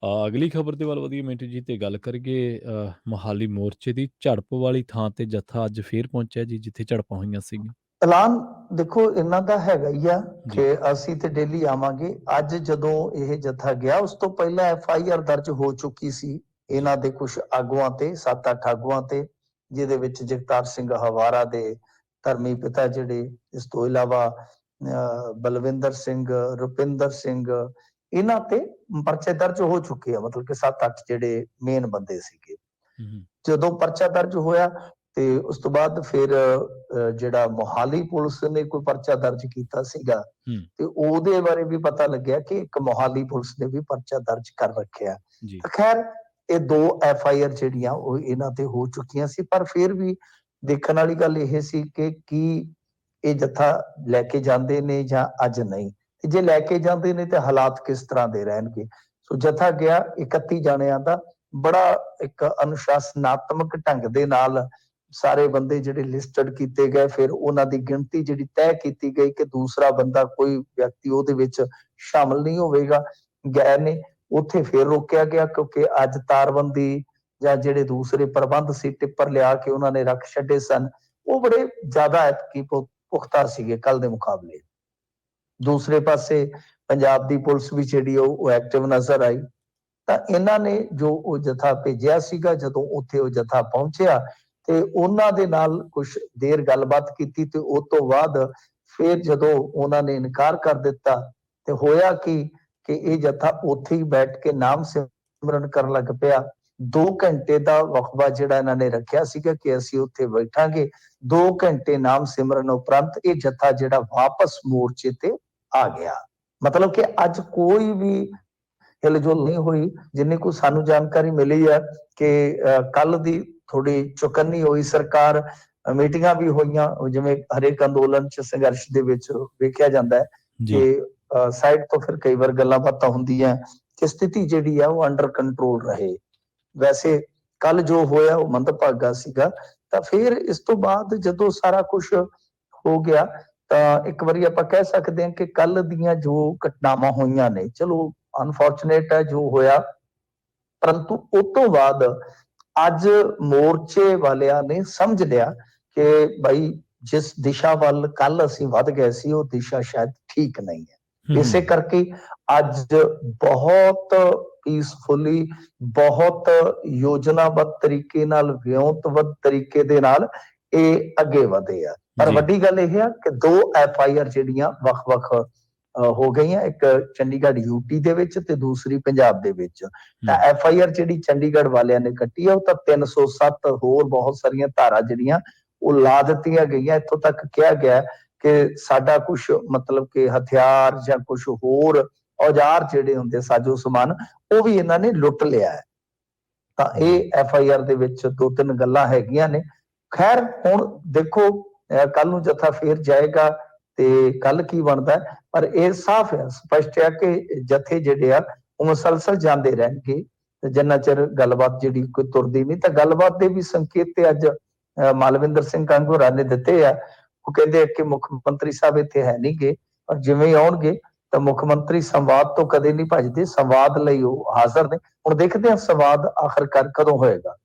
ਅਗਲੀ ਖਬਰ ਦੇ ਵੱਲ ਵਧੀਏ ਮਿੰਟੂ ਜੀ ਤੇ ਗੱਲ ਕਰੀਏ ਮੋਹਾਲੀ ਮੋਰਚੇ ਦੀ ਝੜਪ ਵਾਲੀ ਥਾਂ ਤੇ ਜੱਥਾ ਅੱਜ ਫੇਰ ਪਹੁੰਚਿਆ ਜੀ, ਜਿੱਥੇ ਝੜਪਾਂ ਹੋਈਆਂ ਸੀਗੀਆਂ। ਐਲਾਨ ਦੇਖੋ ਇਹਨਾਂ ਦਾ ਹੈਗਾ ਹੀ ਆ ਜੀ। ਕਿ ਅਸੀਂ ਤੇ ਡੇਲੀ ਆਵਾਂਗੇ। ਅੱਜ ਜਦੋਂ ਇਹ ਜੱਥਾ ਗਿਆ ਉਸ ਤੋਂ ਪਹਿਲਾਂ FIR ਦਰਜ ਹੋ ਚੁੱਕੀ ਸੀ ਇਹਨਾਂ ਦੇ ਕੁਝ ਆਗੂਆਂ ਤੇ, 7-8 ਆਗੂਆਂ ਤੇ, ਜਿਹਦੇ ਵਿੱਚ ਜਗਤਾਰ ਸਿੰਘ ਹਵਾਰਾ ਦੇ ਧਰਮੀ ਪਿਤਾ ਜਿਹੜੇ, ਇਸ ਤੋਂ ਇਲਾਵਾ ਬਲਵਿੰਦਰ ਸਿੰਘ, ਰੁਪਿੰਦਰ ਸਿੰਘ, ਇਹਨਾਂ ਤੇ ਪਰਚੇ ਦਰਜ ਹੋ ਚੁੱਕੇ ਆ। ਮਤਲਬ ਕਿ 7-8 ਜਿਹੜੇ ਮੇਨ ਬੰਦੇ ਸੀਗੇ। ਜਦੋਂ ਪਰਚਾ ਦਰਜ ਹੋਇਆ ਤੇ ਉਸ ਤੋਂ ਬਾਅਦ ਫਿਰ ਜਿਹੜਾ ਮੋਹਾਲੀ ਪੁਲਿਸ ਨੇ ਕੋਈ ਪਰਚਾ ਦਰਜ ਕੀਤਾ ਸੀਗਾ ਤੇ ਉਹਦੇ ਬਾਰੇ ਵੀ ਪਤਾ ਲੱਗਿਆ ਕਿ ਇੱਕ ਮੋਹਾਲੀ ਪੁਲਿਸ ਨੇ ਵੀ ਪਰਚਾ ਦਰਜ ਕਰ ਰੱਖਿਆ। ਖੈਰ ਇਹ 2 FIR ਜਿਹੜੀਆਂ ਉਹ ਇਹਨਾਂ ਤੇ ਹੋ ਚੁੱਕੀਆਂ ਸੀ, ਪਰ ਫਿਰ ਵੀ ਦੇਖਣ ਵਾਲੀ ਗੱਲ ਇਹ ਸੀ ਕਿ ਕੀ ਇਹ ਜੱਥਾ ਲੈ ਕੇ ਜਾਂਦੇ ਨੇ ਜਾਂ ਅੱਜ ਨਹੀਂ, ਤੇ ਜੇ ਲੈ ਕੇ ਜਾਂਦੇ ਨੇ ਤੇ ਹਾਲਾਤ ਕਿਸ ਤਰ੍ਹਾਂ ਦੇ ਰਹਿਣਗੇ। ਸੋ ਜੱਥਾ ਗਿਆ 31 ਜਾਣਿਆਂ ਦਾ, ਬੜਾ ਇੱਕ ਅਨੁਸ਼ਾਸਨਾਤਮਕ ਢੰਗ ਦੇ ਨਾਲ ਸਾਰੇ ਬੰਦੇ ਜਿਹੜੇ ਲਿਸਟਡ ਕੀਤੇ ਗਏ, ਫਿਰ ਉਹਨਾਂ ਦੀ ਗਿਣਤੀ ਜਿਹੜੀ ਤੈਅ ਕੀਤੀ ਗਈ ਕਿ ਦੂਸਰਾ ਬੰਦਾ ਕੋਈ ਵਿਅਕਤੀ ਉਹਦੇ ਵਿੱਚ ਸ਼ਾਮਲ ਨਹੀਂ ਹੋਵੇਗਾ। ਗਏ ਨੇ ਉੱਥੇ ਫਿਰ ਰੋਕਿਆ ਗਿਆ ਕਿਉਂਕਿ ਅੱਜ ਤਾਰਬੰਦੀ ਜਾਂ ਜਿਹੜੇ ਦੂਸਰੇ ਪ੍ਰਬੰਧ ਸੀ, ਟਿੱਪਰ ਲਿਆ ਕੇ ਉਹਨਾਂ ਨੇ ਰੱਖ ਛੱਡੇ ਸਨ, ਉਹ ਬੜੇ ਜ਼ਿਆਦਾ ਐਤਕੀ ਪੁਖਤਾ ਸੀਗੇ ਕੱਲ ਦੇ ਮੁਕਾਬਲੇ। ਦੂਸਰੇ ਪਾਸੇ ਪੰਜਾਬ ਦੀ ਪੁਲਿਸ ਵੀ ਜਿਹੜੀ ਉਹ ਐਕਟਿਵ ਨਜ਼ਰ ਆਈ। ਤਾਂ ਇਹਨਾਂ ਨੇ ਜੋ ਉਹ ਜਥਾ ਭੇਜਿਆ ਸੀਗਾ, ਜਦੋਂ ਉੱਥੇ ਉਹ ਜਥਾ ਪਹੁੰਚਿਆ ਤੇ ਉਹਨਾਂ ਦੇ ਨਾਲ ਕੁਝ ਦੇਰ ਗੱਲਬਾਤ ਕੀਤੀ ਤੇ ਉਸ ਤੋਂ ਬਾਅਦ ਫਿਰ ਜਦੋਂ ਉਹਨਾਂ ਨੇ ਇਨਕਾਰ ਕਰ ਦਿੱਤਾ ਤੇ ਹੋਇਆ ਕਿ ਇਹ ਜਥਾ ਉੱਥੇ ਹੀ ਬੈਠ ਕੇ ਨਾਮ ਸਿਮਰਨ ਕਰਨ ਲੱਗ ਪਿਆ। 2 ਘੰਟੇ ਦਾ ਵਕਫਾ ਜਿਹੜਾ ਇਹਨਾਂ ਨੇ ਰੱਖਿਆ ਸੀਗਾ ਕਿ ਅਸੀਂ ਉੱਥੇ ਬੈਠਾਂਗੇ, 2 ਘੰਟੇ ਨਾਮ ਸਿਮਰਨ ਉਪਰੰਤ ਇਹ ਜਥਾ ਜਿਹੜਾ ਵਾਪਸ ਮੋਰਚੇ ਤੇ ਆ ਗਿਆ। ਮਤਲਬ ਕਿ ਅੱਜ ਕੋਈ ਵੀ ਹਿਲਜੁਲ ਨਹੀਂ ਹੋਈ। ਜਿੰਨੀ ਕੁ ਸਾਨੂੰ ਜਾਣਕਾਰੀ ਮਿਲੀ ਹੈ ਕਿ ਕੱਲ ਦੀ ਥੋੜੀ ਚੁਕੰਨੀ ਹੋਈ ਸਰਕਾਰ, ਮੀਟਿੰਗਾਂ ਵੀ ਹੋਈਆਂ, ਜਿਵੇਂ ਹਰੇਕ ਅੰਦੋਲਨ ਚ ਸੰਘਰਸ਼ ਦੇ ਵਿੱਚ ਵੇਖਿਆ ਜਾਂਦਾ ਹੈ ਕਿ ਸਾਈਡ ਤੋਂ ਫਿਰ ਕਈ ਵਾਰ ਗੱਲਾਂ ਬਾਤਾਂ ਹੁੰਦੀਆਂ ਕਿ ਸਥਿਤੀ ਜਿਹੜੀ ਆ ਉਹ ਅੰਡਰ ਕੰਟਰੋਲ ਰਹੇ। ਵੈਸੇ ਕੱਲ ਜੋ ਹੋਇਆ ਉਹ ਮੰਦਭਾਗਾ ਸੀਗਾ। ਤਾਂ ਫਿਰ ਇਸ ਤੋਂ ਬਾਅਦ ਜਦੋਂ ਸਾਰਾ ਕੁਝ ਹੋ ਗਿਆ ਤਾਂ ਇੱਕ ਵਾਰੀ ਆਪਾਂ ਕਹਿ ਸਕਦੇ ਹਾਂ ਕਿ ਕੱਲ ਦੀਆਂ ਜੋ ਘਟਨਾਵਾਂ ਹੋਈਆਂ ਨੇ, ਚਲੋ ਅਨਫੋਰਚੂਨੇਟ ਹੈ ਜੋ ਹੋਇਆ, ਪਰੰਤੂ ਉਸ ਤੋਂ ਬਾਅਦ ਅੱਜ ਮੋਰਚੇ ਵਾਲਿਆਂ ਨੇ ਸਮਝ ਲਿਆ ਕਿ ਭਾਈ ਜਿਸ ਦਿਸ਼ਾ ਵੱਲ ਕੱਲ ਅਸੀਂ ਵੱਧ ਗਏ ਸੀ ਉਹ ਦਿਸ਼ਾ ਸ਼ਾਇਦ ਠੀਕ ਨਹੀਂ ਹੈ। ਇਸੇ ਕਰਕੇ ਅੱਜ ਬਹੁਤ ਪੀਸਫੁਲੀ, ਬਹੁਤ ਯੋਜਨਾਬੱਧ ਤਰੀਕੇ ਨਾਲ, ਵਿਉਂਤਬੱਧ ਤਰੀਕੇ ਦੇ ਨਾਲ ਇਹ ਅੱਗੇ ਵਧੇ ਆ। ਪਰ ਵੱਡੀ ਗੱਲ ਇਹ ਆ ਕਿ 2 FIR ਜਿਹੜੀਆਂ ਵੱਖ-ਵੱਖ ਹੋ ਗਈਆਂ, ਇੱਕ ਚੰਡੀਗੜ੍ਹ UT ਦੇ ਵਿੱਚ ਤੇ ਦੂਸਰੀ ਪੰਜਾਬ ਦੇ ਵਿੱਚ। ਤਾਂ FIR ਜਿਹੜੀ ਚੰਡੀਗੜ੍ਹ ਵਾਲਿਆਂ ਨੇ ਕੱਟੀ ਆ ਉਹ ਤਾਂ 307 ਹੋਰ ਬਹੁਤ ਸਾਰੀਆਂ ਧਾਰਾ ਜਿਹੜੀਆਂ ਉਹ ਲਾ ਦਿੱਤੀਆਂ ਗਈਆਂ। ਇੱਥੋਂ ਤੱਕ ਕਿਹਾ ਗਿਆ ਕਿ ਸਾਡਾ ਕੁਝ ਮਤਲਬ ਕਿ ਹਥਿਆਰ ਜਾਂ ਕੁਝ ਹੋਰ ਔਜ਼ਾਰ ਜਿਹੜੇ ਹੁੰਦੇ, ਸਾਜੋ ਸਮਾਨ, ਉਹ ਵੀ ਇਹਨਾਂ ਨੇ ਲੁੱਟ ਲਿਆ ਹੈ। ਤਾਂ ਇਹ FIR ਦੇ ਵਿੱਚ 2-3 ਗੱਲਾਂ ਹੈਗੀਆਂ ਨੇ। ਖੈਰ ਹੁਣ ਦੇਖੋ ਕੱਲ ਨੂੰ ਜਥਾ ਫੇਰ ਜਾਏਗਾ ਤੇ ਕੱਲ ਕੀ ਬਣਦਾ, ਪਰ ਇਹ ਸਾਫ਼ ਹੈ, ਸਪਸ਼ਟ ਹੈ ਕਿ ਜਥੇ ਜਿਹੜੇ ਆ ਉਹ ਮੁਸਲਸਲ ਜਾਂਦੇ ਰਹਿਣਗੇ ਜਿੰਨਾ ਚਿਰ ਗੱਲਬਾਤ ਜਿਹੜੀ ਕੋਈ ਤੁਰਦੀ ਨਹੀਂ। ਤਾਂ ਗੱਲਬਾਤ ਦੇ ਵੀ ਸੰਕੇਤ ਤੇ ਅੱਜ ਮਾਲਵਿੰਦਰ ਸਿੰਘ ਕਾਂਗੋਰਾ ਨੇ ਦਿੱਤੇ ਆ। ਉਹ ਕਹਿੰਦੇ ਕਿ ਮੁੱਖ ਮੰਤਰੀ ਸਾਹਿਬ ਇੱਥੇ ਹੈ ਨਹੀਂ ਗੇ, ਪਰ ਜਿਵੇਂ ਆਉਣਗੇ ਤਾਂ ਮੁੱਖ ਮੰਤਰੀ ਸੰਵਾਦ ਤੋਂ ਕਦੇ ਨਹੀਂ ਭੱਜਦੇ, ਸੰਵਾਦ ਲਈ ਉਹ ਹਾਜ਼ਰ ਨੇ। ਹੁਣ ਦੇਖਦੇ ਹਾਂ ਸੰਵਾਦ ਆਖਰਕਾਰ ਕਦੋਂ ਹੋਏਗਾ।